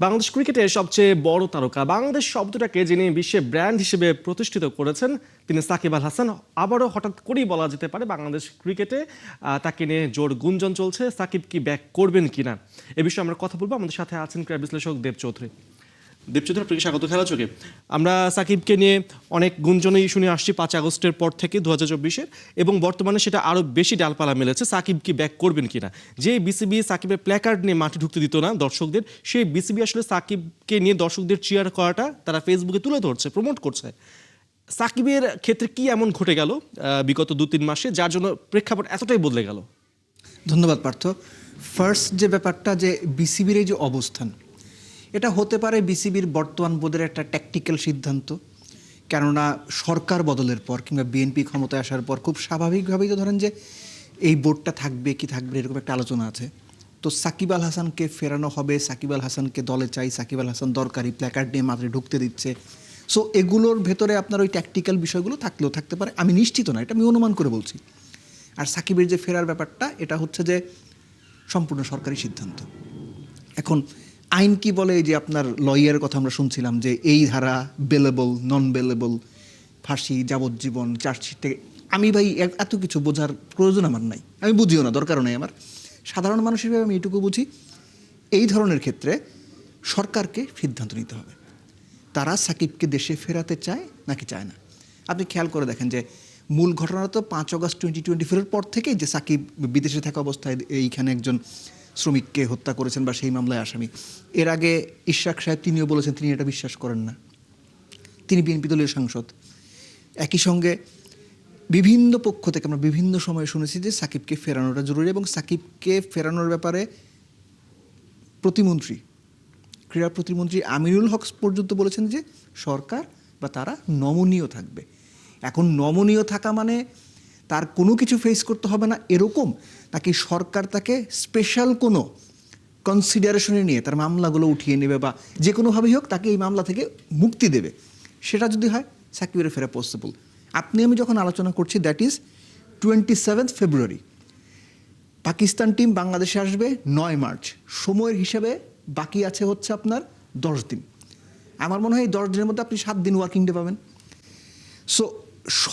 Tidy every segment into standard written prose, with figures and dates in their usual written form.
বাংলাদেশ ক্রিকেটের সবচেয়ে বড় তারকা বাংলাদেশ শব্দটাকে যিনি বিশ্বে ব্র্যান্ড হিসেবে প্রতিষ্ঠিত করেছেন তিনি সাকিব আল হাসান। আবারও হঠাৎ করেই বলা যেতে পারে বাংলাদেশ ক্রিকেটে তাকে নিয়ে জোর গুঞ্জন চলছে। সাকিব কি ব্যাক করবেন কিনা এ বিষয়ে আমরা কথা বলবো। আমাদের সাথে আছেন ক্রীড়া বিশ্লেষক দেব চৌধুরী। দেবচৌধুরী, আপনাকে স্বাগত খেলা চোখে। আমরা সাকিবকে নিয়ে অনেক গুঞ্জনই শুনে আসছি 5 আগস্টের পর থেকে 2024-এর, এবং বর্তমানে সেটা আরও বেশি ডালপালা মেলেছে। সাকিব কি ব্যাক করবেন কিনা? যে বিসিবি সাকিবের প্ল্যাকার্ড নিয়ে মাঠে ঢুকতে দিত না দর্শকদের, সেই বিসিবি আসলে সাকিবকে নিয়ে দর্শকদের চিয়ার করাটা তারা ফেসবুকে তুলে ধরছে, প্রমোট করছে। সাকিবের ক্ষেত্রে কি এমন ঘটে গেল বিগত 2-3 মাসে যার জন্য প্রেক্ষাপট এতটাই বদলে গেল? ধন্যবাদ পার্থ। ফার্স্ট যে ব্যাপারটা, যে বিসিবির এই যে অবস্থান, এটা হতে পারে বিসিবির বর্তমান বোর্ডের একটা ট্যাকটিক্যাল সিদ্ধান্ত। কেননা সরকার বদলের পর কিংবা বিএনপি ক্ষমতায় আসার পর খুব স্বাভাবিকভাবেই তো ধরেন যে এই বোর্ডটা থাকবে কি থাকবে এরকম একটা আলোচনা আছে। তো সাকিব আল হাসানকে ফেরানো হবে, সাকিব আল হাসানকে দলে চাই, সাকিব আল হাসান দরকারি, প্ল্যাকার্ড নিয়ে মাঠে ঢুকতে দিচ্ছে। সো এগুলোর ভেতরে আপনার ওই ট্যাকটিক্যাল বিষয়গুলো থাকলেও থাকতে পারে, আমি নিশ্চিত না, এটা আমি অনুমান করে বলছি। আর সাকিবের যে ফেরার ব্যাপারটা, এটা হচ্ছে যে সম্পূর্ণ সরকারি সিদ্ধান্ত। এখন আইন কি বলে, এই যে আপনার লয়ারের কথা আমরা শুনছিলাম যে এই ধারা বেলেবল, নন বেলেবল, ফাঁসি, যাবজ্জীবন, চার্জশিট থেকে, আমি ভাই এত কিছু বোঝার প্রয়োজন আমার নাই, আমি বুঝিও না, দরকারও নেই আমার। সাধারণ মানুষ হিসেবে আমি এইটুকু বুঝি, এই ধরনের ক্ষেত্রে সরকারকে সিদ্ধান্ত নিতে হবে, তারা সাকিবকে দেশে ফেরাতে চায় নাকি চায় না। আপনি খেয়াল করে দেখেন যে মূল ঘটনা তো 5 আগস্ট 2024-এর পর থেকেই, যে সাকিব বিদেশে থাকা অবস্থায় এইখানে একজন শ্রমিককে হত্যা করেছেন বা সেই মামলায় আসামি। এর আগে ইশরাক সাহেব তিনিও বলেছেন তিনি এটা বিশ্বাস করেন না, তিনি বিএনপি দলীয় সাংসদ। একই সঙ্গে বিভিন্ন পক্ষ থেকে আমরা বিভিন্ন সময়ে শুনেছি যে সাকিবকে ফেরানোটা জরুরি, এবং সাকিবকে ফেরানোর ব্যাপারে প্রতিমন্ত্রী, ক্রীড়া প্রতিমন্ত্রী আমিনুল হক পর্যন্ত বলেছেন যে সরকার বা তারা নমনীয় থাকবে। এখন নমনীয় থাকা মানে তার কোনো কিছু ফেস করতে হবে না এরকম, নাকি সরকার তাকে স্পেশাল কোনো কনসিডারেশনে নিয়ে তার মামলাগুলো উঠিয়ে নেবে বা যে কোনোভাবেই হোক তাকে এই মামলা থেকে মুক্তি দেবে, সেটা যদি হয় সাকিবের ফেরা পসিবল। আপনি আমি যখন আলোচনা করছি, that is 27 February. Pakistan team বাংলাদেশে আসবে 9 মার্চ। সময়ের হিসাবে বাকি আছে হচ্ছে আপনার 10 দিন। আমার মনে হয় এই 10 দিনের মধ্যে আপনি 7 দিন ওয়ার্কিং ডে পাবেন। সো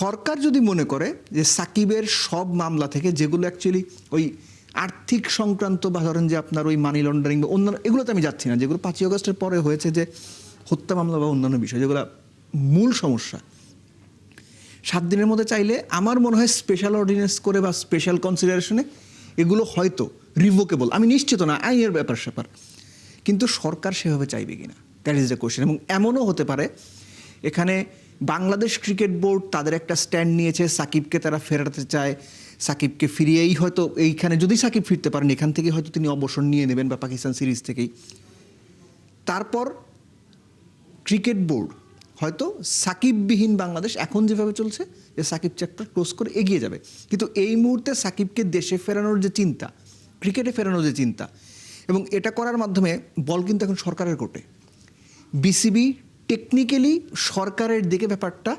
সরকার যদি মনে করে যে সাকিবের সব মামলা থেকে, যেগুলো অ্যাকচুয়ালি ওই আর্থিক সংক্রান্ত বা ধরেন যে আপনার ওই মানি লন্ডারিং বা অন্যান্য, এগুলোতে আমি যাচ্ছি না, যেগুলো 5 আগস্টের পরে হয়েছে, যে হত্যা মামলা বা অন্যান্য বিষয় যেগুলো মূল সমস্যা, 7 দিনের মধ্যে চাইলে আমার মনে হয় স্পেশাল অর্ডিন্যান্স করে বা স্পেশাল কনসিডারেশনে এগুলো হয়তো রিভোকেবল, আমি নিশ্চিত না, আইনের ব্যাপার স্যাপার, কিন্তু সরকার সেভাবে চাইবে কিনা, দ্যাট ইজ দ্য কোয়েশ্চেন। এবং এমনও হতে পারে এখানে বাংলাদেশ ক্রিকেট বোর্ড তাদের একটা স্ট্যান্ড নিয়েছে, সাকিবকে তারা ফেরাতে চায়, সাকিবকে ফিরিয়েই হয়তো এইখানে যদি সাকিব ফিরতে পারেন এখান থেকে হয়তো তিনি অবসর নিয়ে নেবেন বা পাকিস্তান সিরিজ থেকেই। তারপর ক্রিকেট বোর্ড হয়তো সাকিববিহীন বাংলাদেশ এখন যেভাবে চলছে, যে সাকিব চ্যাপ্টার ক্লোজ করে এগিয়ে যাবে। কিন্তু এই মুহূর্তে সাকিবকে দেশে ফেরানোর যে চিন্তা, ক্রিকেটে ফেরানোর যে চিন্তা, এবং এটা করার মাধ্যমে বল কিন্তু এখন সরকারের কোর্টে। বিসিবি টেকনিক্যালি সরকারের দিকে ব্যাপারটা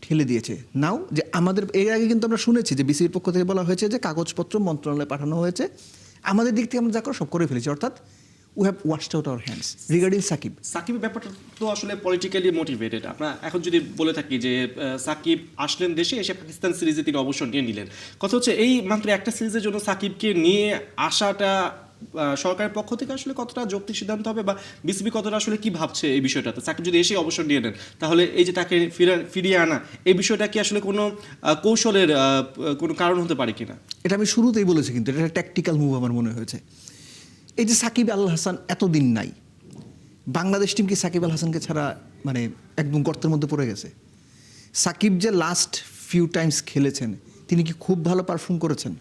ঠেলে দিয়েছে। নাও যে আমাদের এর আগে কিন্তু আমরা শুনেছি যে বিসিবির পক্ষ থেকে বলা হয়েছে যে কাগজপত্র মন্ত্রণালয়ে পাঠানো হয়েছে, আমাদের দিক থেকে আমরা যা করে সব করে ফেলেছি, অর্থাৎ we have washed out our hands regarding Shakib. সাকিবের ব্যাপারটা তো আসলে পলিটিক্যালি মোটিভেটেড। আমরা এখন যদি বলে থাকি যে সাকিব আসলেন দেশে, এসে পাকিস্তান সিরিজে তিনি অবসর নিয়ে নিলেন, কথা হচ্ছে এই মাত্র একটা সিরিজের জন্য সাকিবকে নিয়ে আসাটা সরকারের পক্ষ থেকে আসলে কতটা যৌক্তিক সিদ্ধান্ত হবে, বা বিসিবি কতটা আসলে কি ভাবছে এই বিষয়টাতে? সাকিব যদি এসে অবসর নিয়ে নেন, তাহলে এই যে তাকে ফিরিয়ে আনা, এই বিষয়টা কি আসলে কোনো কৌশলের কোনো কারণ হতে পারে কিনা? এটা আমি শুরুতেই বলেছি, কিন্তু এটা একটা ট্যাকটিক্যাল মুভ আমার মনে হয়েছে। এই যে সাকিব আল হাসান এতদিন নাই, বাংলাদেশ টিম কি সাকিব আল হাসানকে ছাড়া মানে একদম গর্তের মধ্যে পড়ে গেছে? সাকিব যে লাস্ট ফিউ টাইমস খেলেছেন, তিনি কি খুব ভালো পারফর্ম করেছেন?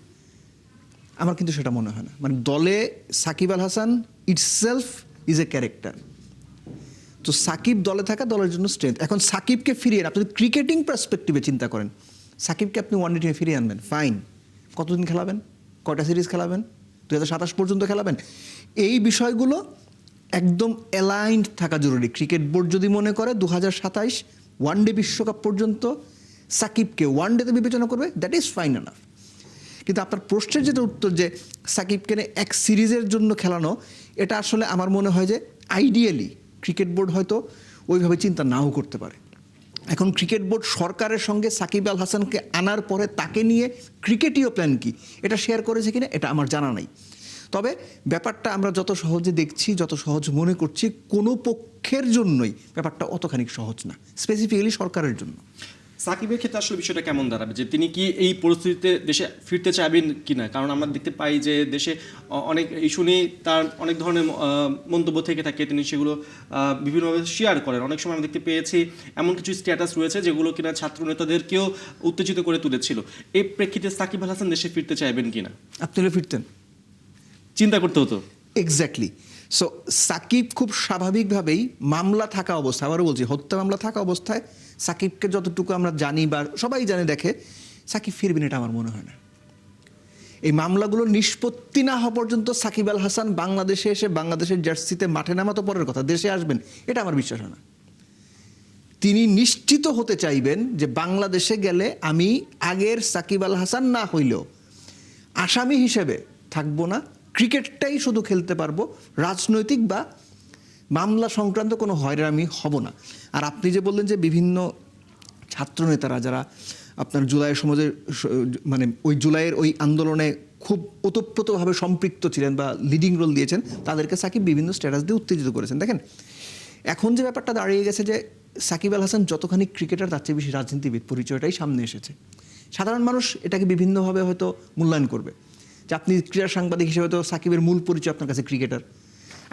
আমার কিন্তু সেটা মনে হয় না। মানে দলে Shakib Al Hasan itself is a character. তো সাকিব দলে থাকা দলের জন্য স্ট্রেংথ। এখন সাকিবকে ফিরিয়ে আপনি ক্রিকেটিং পার্সপেক্টিভে চিন্তা করেন, সাকিবকে আপনি ওয়ানডে টিমে ফিরিয়ে আনবেন, ফাইন, কতদিন খেলাবেন, কয়টা সিরিজ খেলাবেন, 2027 পর্যন্ত খেলাবেন, এই বিষয়গুলো একদম অ্যালাইন্ড থাকা জরুরি। ক্রিকেট বোর্ড যদি মনে করে 2027 ওয়ানডে বিশ্বকাপ পর্যন্ত সাকিবকে ওয়ানডেতে বিবেচনা করবে, দ্যাট ইজ ফাইন এনাফ। কিন্তু আপনার প্রশ্নের যেটা উত্তর, যে সাকিবকে এক সিরিজের জন্য খেলানো, এটা আসলে আমার মনে হয় যে আইডিয়ালি ক্রিকেট বোর্ড হয়তো ওইভাবে চিন্তা নাও করতে পারে। এখন ক্রিকেট বোর্ড সরকারের সঙ্গে সাকিব আল হাসানকে আনার পরে তাকে নিয়ে ক্রিকেটীয় প্ল্যান কি এটা শেয়ার করেছে কিনা এটা আমার জানা নাই। তবে ব্যাপারটা আমরা যত সহজে দেখছি, যত সহজ মনে করছি, কোনো পক্ষের জন্যই ব্যাপারটা অতখানি সহজ না, স্পেসিফিক্যালি সরকারের জন্য। সাকিবের ক্ষেত্রে আসলে বিষয়টা কেমন দাঁড়াবে, যে তিনি কি এই পরিস্থিতিতে দেশে ফিরতে চাইবেন কিনা? কারণ আমরা দেখতে পাই যে দেশে অনেক ইস্যু নিয়ে তার অনেক ধরনের মন্তব্য থেকে থাকে, তিনি সেগুলো বিভিন্নভাবে শেয়ার করেন। অনেক সময় আমরা দেখতে পেয়েছি এমন কিছু স্ট্যাটাস রয়েছে যেগুলো কিনা ছাত্র নেতাদেরকেও উত্তেজিত করে তুলেছিল। এই প্রেক্ষিতে সাকিব আল হাসান দেশে ফিরতে চাইবেন কিনা? আপনি হলে ফিরতেন? চিন্তা করতে হতো। এক্স্যাক্টলি। সো সাকিব খুব স্বাভাবিকভাবেই মামলা থাকা অবস্থায়, আবারও বলছি, হত্যা মামলা থাকা অবস্থায় সাকিবকে যতটুকু আমরা জানি বা সবাই জানে দেখে, সাকিব ফিরবেন এটা আমার মনে হয় না। এই মামলাগুলো নিষ্পত্তি না হওয়া পর্যন্ত সাকিব আল হাসান বাংলাদেশে এসে বাংলাদেশের জার্সিতে মাঠে নামা তো পরের কথা, দেশে আসবেন এটা আমার বিশ্বাস হয় না। তিনি নিশ্চিত হতে চাইবেন যে বাংলাদেশে গেলে আমি আগের সাকিব আল হাসান না হইলেও আসামি হিসেবে থাকবো না, ক্রিকেটটাই শুধু খেলতে পারবো, রাজনৈতিক বা মামলা সংক্রান্ত কোনো হয়রানি হব না। আর আপনি যে বললেন যে বিভিন্ন ছাত্রনেতারা যারা আপনার জুলাই সমাজের মানে ওই জুলাইয়ের ওই আন্দোলনে খুব ওতপ্রোতভাবে সম্পৃক্ত ছিলেন বা লিডিং রোল দিয়েছেন, তাদেরকে সাকিব বিভিন্ন স্ট্যাটাস দিয়ে উত্তেজিত করেছেন। দেখেন এখন যে ব্যাপারটা দাঁড়িয়ে গেছে যে সাকিব আল হাসান যতখানি ক্রিকেটার তার চেয়ে বেশি রাজনীতিবিদ পরিচয়টাই সামনে এসেছে। সাধারণ মানুষ এটাকে বিভিন্নভাবে হয়তো মূল্যায়ন করবে যে আপনি ক্রীড়া সাংবাদিক হিসেবে তো সাকিবের মূল পরিচয় আপনার কাছে ক্রিকেটার,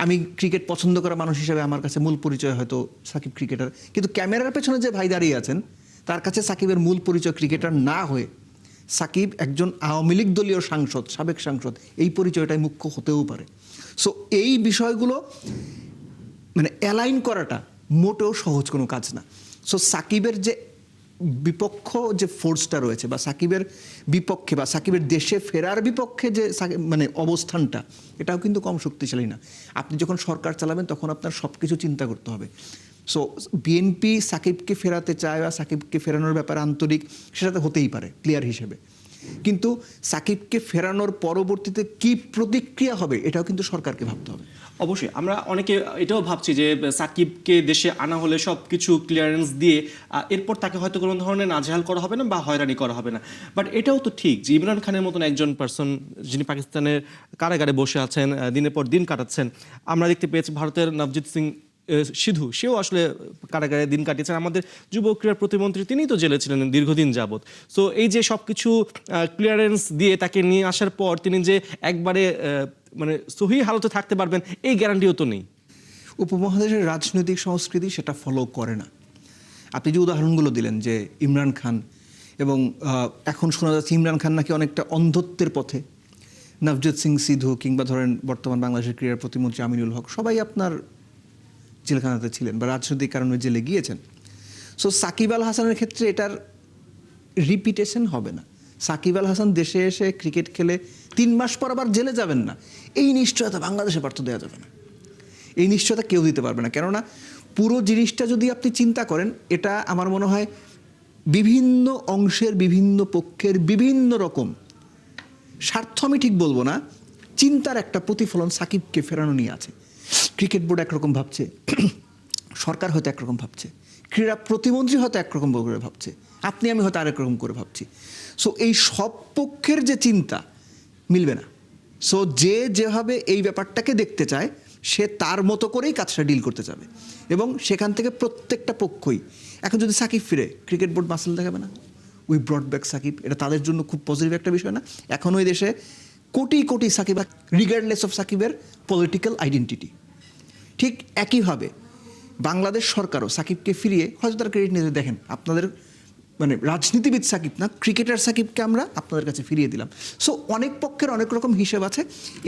আমি ক্রিকেট পছন্দ করা মানুষ হিসেবে আমার কাছে মূল পরিচয় হয়তো সাকিব ক্রিকেটার, কিন্তু ক্যামেরার পেছনে যে ভাই দাঁড়িয়ে আছেন তার কাছে সাকিবের মূল পরিচয় ক্রিকেটার না হয়ে সাকিব একজন আওয়ামী লীগ দলীয় সাংসদ, সাবেক সাংসদ, এই পরিচয়টাই মুখ্য হতেও পারে। সো এই বিষয়গুলো মানে অ্যালাইন করাটা মোটেও সহজ কোনো কাজ না। সো সাকিবের যে বিপক্ষ যে ফোর্সটা রয়েছে বা সাকিবের বিপক্ষে বা সাকিবের দেশে ফেরার বিপক্ষে যে মানে অবস্থানটা, এটাও কিন্তু কম শক্তিশালী না। আপনি যখন সরকার চালাবেন তখন আপনার সব কিছু চিন্তা করতে হবে। সো বিএনপি সাকিবকে ফেরাতে চায় বা সাকিবকে ফেরানোর ব্যাপারে আন্তরিক, সেটা তো হতেই পারে ক্লিয়ার হিসেবে, কিন্তু সাকিবকে ফেরানোর পরবর্তীতে কি প্রতিক্রিয়া হবে এটাও কিন্তু সরকারকে ভাবতে হবে। অবশ্যই আমরা অনেকে এটাও ভাবছি যে সাকিবকে দেশে আনা হলে সব কিছু ক্লিয়ারেন্স দিয়ে এরপর তাকে হয়তো কোনো ধরনের নাজেহাল করা হবে না বা হয়রানি করা হবে না। বাট এটাও তো ঠিক যে ইমরান খানের মতন একজন পার্সন যিনি পাকিস্তানের কারাগারে বসে আছেন, দিনের পর দিন কাটাচ্ছেন। আমরা দেখতে পেয়েছি ভারতের নবজিৎ সিং সিধু, সেও আসলে কারাগারে দিন কাটিয়েছেন। আমাদের যুব ক্রীড়া প্রতিমন্ত্রী তিনিই তো জেলে ছিলেন দীর্ঘদিন যাবৎ। সো এই যে সব কিছু ক্লিয়ারেন্স দিয়ে তাকে নিয়ে আসার পর তিনি যে একবারে মানে সহি হালতে থাকতে পারবেন এই গ্যারান্টিও তো নেই। উপমহাদেশের রাজনৈতিক সংস্কৃতি সেটা ফলো করে না। আপনি যে উদাহরণগুলো দিলেন যে ইমরান খান, এবং এখন শোনা যাচ্ছে ইমরান খান নাকি অনেকটা অন্ধত্বের পথে, নবজিৎ সিং সিধু কিংবা ধরেন বর্তমান বাংলাদেশের ক্রীড়া প্রতিমন্ত্রী আমিনুল হক, সবাই আপনার জেলখানাতে ছিলেন বা রাজনৈতিক কারণে জেলে গিয়েছেন। সো সাকিব আল হাসানের ক্ষেত্রে এটার রিপিটেশন হবে না। সাকিব আল হাসান দেশে এসে ক্রিকেট খেলে 3 মাস পর আবার জেলে যাবেন না, এই নিশ্চয়তা বাংলাদেশে পার্থ দেওয়া যাবে না, এই নিশ্চয়তা কেউ দিতে পারবে না। কেননা পুরো জিনিসটা যদি আপনি চিন্তা করেন, এটা আমার মনে হয় বিভিন্ন অংশের বিভিন্ন পক্ষের বিভিন্ন রকম স্বার্থ, আমি ঠিক বলবো না, চিন্তার একটা প্রতিফলন সাকিবকে ফেরানো নিয়ে আছে। ক্রিকেট বোর্ড একরকম ভাবছে, সরকার হয়তো একরকম ভাবছে, ক্রীড়া প্রতিমন্ত্রী হয়তো একরকম করে ভাবছে, আপনি আমি হয়তো আরেক রকম করে ভাবছি। সো এই সব পক্ষের যে চিন্তা মিলবে না। সো যে যেভাবে এই ব্যাপারটাকে দেখতে চায় সে তার মতো করেই কাজটা ডিল করতে যাবে, এবং সেখান থেকে প্রত্যেকটা পক্ষই, এখন যদি সাকিব ফিরে ক্রিকেট বোর্ড মাসল দেখাবে না, উই ব্রট ব্যাক সাকিব, এটা তাদের জন্য খুব পজিটিভ একটা বিষয় না? এখন ওই দেশে কোটি কোটি সাকিব, রিগার্ডলেস অফ সাকিবের পলিটিক্যাল আইডেন্টিটি। ঠিক একইভাবে বাংলাদেশ সরকারও সাকিবকে ফিরিয়ে হয়তো তার ক্রেডিট নিতে, দেখেন আপনাদের মানে রাজনীতিবিদ সাকিব না, ক্রিকেটার সাকিবকে আমরা আপনাদের কাছে ফিরিয়ে দিলাম। সো অনেক পক্ষের অনেক রকম হিসেব আছে।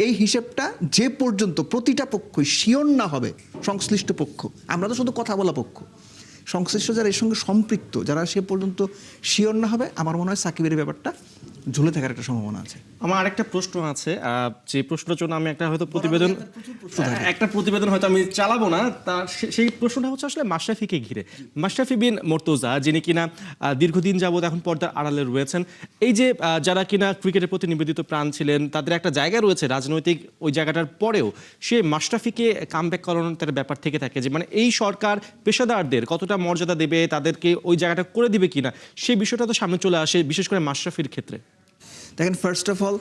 এই হিসেবটা যে পর্যন্ত প্রতিটা পক্ষই শিওর না হবে, সংশ্লিষ্ট পক্ষ, আমরা তো শুধু কথা বলা পক্ষ, সংশ্লিষ্ট যারা এর সঙ্গে সম্পৃক্ত যারা সে পর্যন্ত শিওর না হবে, আমার মনে হয় সাকিবের ব্যাপারটা ঝুলে থাকার একটা সম্ভাবনা আছে। আমার আরেকটা প্রশ্ন আছে, যে প্রশ্নের জন্য আমি একটা প্রতিবেদন হয়তো আমি চালাবো না, তার সেই প্রশ্নটা হচ্ছে আসলে মাশরাফিকে ঘিরে। মাশরাফি বিন মুর্তজা, যিনি কিনা দীর্ঘদিন যাবত এখন পর্দার আড়ালে রয়েছেন, এই যে যারা কিনা ক্রিকেটের প্রতি নিবেদিত প্রাণ ছিলেন, তাদের একটা জায়গা রয়েছে রাজনৈতিক, ওই জায়গাটার পরেও সে মাশরাফিকে কামব্যাক করানোর তার ব্যাপার থেকে থাকে, যে মানে এই সরকার পেশাদারদের কতটা মর্যাদা দেবে, তাদেরকে ওই জায়গাটা করে দিবে কিনা, সেই বিষয়টা তো সামনে চলে আসে, বিশেষ করে মাশরাফির ক্ষেত্রে। দেখেন, ফার্স্ট অফ অল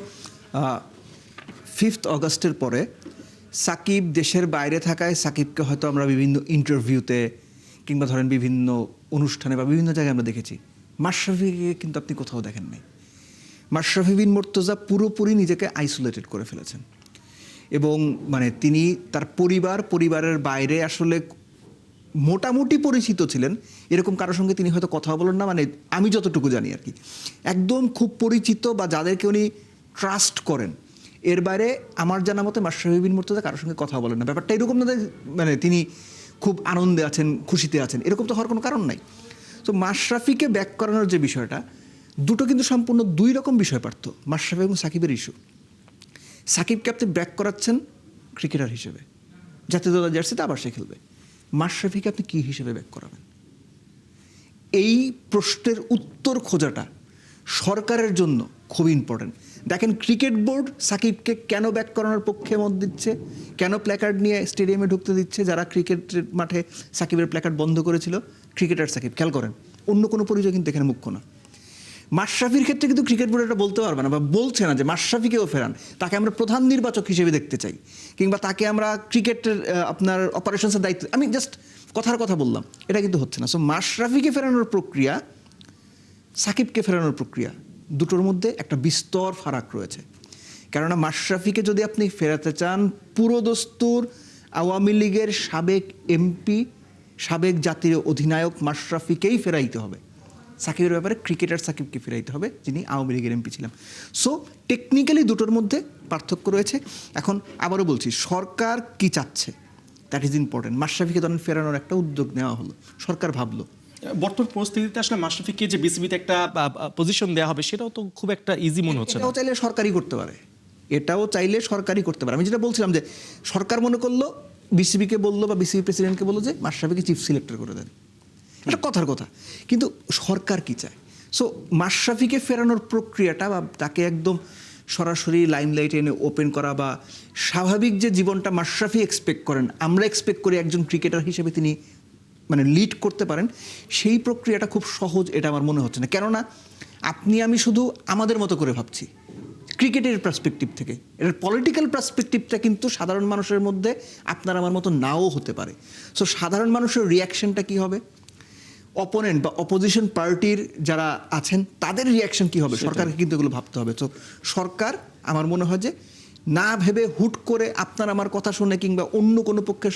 5th অগস্টের পরে সাকিব দেশের বাইরে থাকায় সাকিবকে হয়তো আমরা বিভিন্ন ইন্টারভিউতে কিংবা ধরেন বিভিন্ন অনুষ্ঠানে বা বিভিন্ন জায়গায় আমরা দেখেছি। মাশরাফিকে কিন্তু আপনি কোথাও দেখেন নাই। মাশরাফি বিন মুর্তজা পুরোপুরি নিজেকে আইসোলেটেড করে ফেলেছেন এবং মানে তিনি তার পরিবারের বাইরে আসলে মোটামুটি পরিচিত ছিলেন এরকম কারোর সঙ্গে তিনি হয়তো কথা বলেন না, মানে আমি যতটুকু জানি আর কি। একদম খুব পরিচিত বা যাদেরকে উনি ট্রাস্ট করেন এর বাইরে আমার জানা মতে মাশরাফি বিন মুর্তজা কারোর সঙ্গে কথা বলেন না। ব্যাপারটা এরকম না মানে তিনি খুব আনন্দে আছেন, খুশিতে আছেন, এরকম তো হওয়ার কোনো কারণ নাই। তো মাশরাফিকে ব্যাক করানোর যে বিষয়টা, দুটো কিন্তু সম্পূর্ণ দুই রকম বিষয় পার্থ। মাশরাফি এবং সাকিবের ইস্যু, সাকিবকে আপনি ব্যাক করাচ্ছেন ক্রিকেটার হিসেবে, জাতীয় দলের জার্সিতে আবার সে খেলবে। মাশরাফিকে আপনি কী হিসেবে ব্যাক করাবেন? এই প্রশ্নের উত্তর খোঁজাটা সরকারের জন্য খুব ইম্পর্টেন্ট। দেখেন, ক্রিকেট বোর্ড সাকিবকে কেন ব্যাক করানোর পক্ষে মত দিচ্ছে, কেন প্ল্যাকার্ড নিয়ে স্টেডিয়ামে ঢুকতে দিচ্ছে, যারা ক্রিকেটের মাঠে সাকিবের প্ল্যাকার্ড বন্ধ করেছিল, ক্রিকেটার সাকিব, খেয়াল করেন অন্য কোনো পরিচয় কিন্তু এখানে মুখ্য না। মাশরাফির ক্ষেত্রে কিন্তু ক্রিকেট বোর্ড এটা বলতে পারবে না বা বলছে না যে মাশরাফিকেও ফেরান, তাকে আমরা প্রধান নির্বাচক হিসেবে দেখতে চাই, কিংবা তাকে আমরা ক্রিকেটের আপনার অপারেশনসের দায়িত্ব, আমি জাস্ট কথার কথা বললাম, এটা কিন্তু হচ্ছে না। সো মাশরাফিকে ফেরানোর প্রক্রিয়া, সাকিবকে ফেরানোর প্রক্রিয়া, দুটোর মধ্যে একটা বিস্তর ফারাক রয়েছে। কেননা মাশরাফিকে যদি আপনি ফেরাতে চান, পুরো দস্তুর আওয়ামী লীগের সাবেক এমপি, সাবেক জাতীয় অধিনায়ক মাশরাফিকেই ফেরাইতে হবে। সাকিবের ব্যাপারে ক্রিকেটার সাকিবকে ফেরাইতে হবে, যিনি আওয়ামী লীগের এমপি ছিলেন। সো টেকনিক্যালি দুটোর মধ্যে পার্থক্য রয়েছে। এখন আবারও বলছি, সরকার কি চাচ্ছে, দ্যাট ইজ ইম্পর্টেন্ট। মাশরাফিকে ধরেন ফেরানোর একটা উদ্যোগ নেওয়া হলো, সরকার ভাবলো। বর্তমান পরিস্থিতিতে আসলে মাশরাফিকে যে বিসিবিতে একটা পজিশন দেওয়া হবে, সেটাও তো খুব একটা ইজি মনে হচ্ছে না। এটাও চাইলে সরকারই করতে পারে, এটাও চাইলে সরকারই করতে পারে। আমি যেটা বলছিলাম যে সরকার মনে করলো, বিসিবিকে বললো বা বিসিবি প্রেসিডেন্টকে বললো যে মাশরাফিকে চিফ সিলেক্টর করে দেন, এটা কথার কথা। কিন্তু সরকার কি চায়? সো মাশরাফিকে ফেরানোর প্রক্রিয়াটা বা তাকে একদম সরাসরি লাইমলাইটে এনে ওপেন করা বা স্বাভাবিক যে জীবনটা মাশরাফি এক্সপেক্ট করেন, আমরা এক্সপেক্ট করি একজন ক্রিকেটার হিসেবে তিনি মানে লিড করতে পারেন, সেই প্রক্রিয়াটা খুব সহজ এটা আমার মনে হচ্ছে না। কেননা আপনি আমি শুধু আমাদের মতো করে ভাবছি ক্রিকেটের পার্সপেক্টিভ থেকে, এটার পলিটিক্যাল পার্সপেক্টিভটা কিন্তু সাধারণ মানুষের মধ্যে আপনার আমার মতো নাও হতে পারে। সো সাধারণ মানুষের রিয়াকশনটা কী হবে, অপোনেন্ট বা অপোজিশন পার্টির যারা আছেন তাদের রিয়াকশন কী হবে, সরকারকে কিন্তু এগুলো ভাবতে হবে। তো সরকার আমার মনে হয় যে না ভেবে হুট করে আপনার আমার কথা শুনে কিংবা অন্য কোনো পক্ষের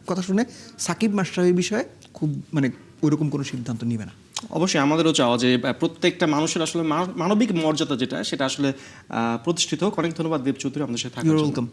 কথা শুনে সাকিব মাশরাফি বিষয়ে খুব মানে ওইরকম কোনো সিদ্ধান্ত নেবে না। অবশ্যই আমাদেরও চাওয়া যে প্রত্যেকটা মানুষের আসলে মানবিক মর্যাদা যেটা, সেটা আসলে প্রতিষ্ঠিত হোক। অনেক ধন্যবাদ দেব চৌধুরী, আমাদের সাথে থাকার জন্য। Your welcome.